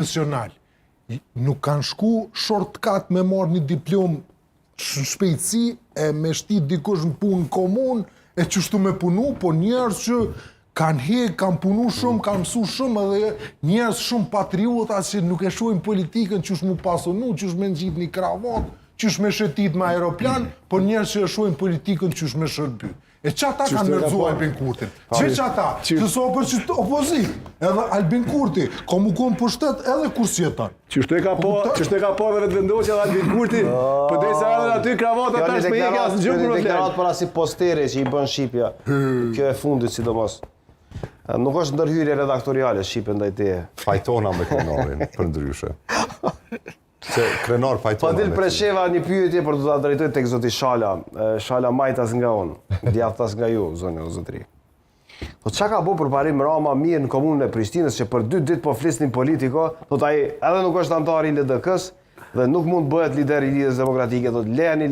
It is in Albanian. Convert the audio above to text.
profesional. Nuk kanë shku shortcut me marrë një diplom shpejtësi e me shtit dikush në punë komun e qështu me punu, po njerës që kanë punu shumë, kanë mësu shumë edhe njerës shumë patriota që nuk e shohin politikën qësh mu pasonu, qësh me ngjit një kravat, qësh me shetit me aeroplan, po njerës që e shohin politikën qësh me shërby. E qata kanë mërzu Albin Kurtin. Që qata, që so për që opozit, edhe Albin Kurti, ka mu konë për shtet edhe kur si jetan. Qështu e ka po dhe vetë vendosja dhe Albin Kurti, për dhe se edhe aty kravata tash me jeka asë në gjumë Kjo deklarat para si posteri që i bën Shqipja, kjo e fundit sidomos. Nuk është ndërhyrje redaktoriale Shqipje ndaj teje. Fajtona me Krenarin, për ndryshe. Se Krenar fajtona. Fadil Presheva një pyetje për të ta drejtoj tek zoti Shala. Shala majtas nga unë, djathtas nga ju, zoni o zotri. Po çka ka bërë për parim Rama mirë në komunën e Prishtinës që për 2 ditë po flisnin politiko, thot ai edhe nuk është antar i LDK-s dhe nuk mund bëhet lider i Lidhjes Demokratike, thot lejani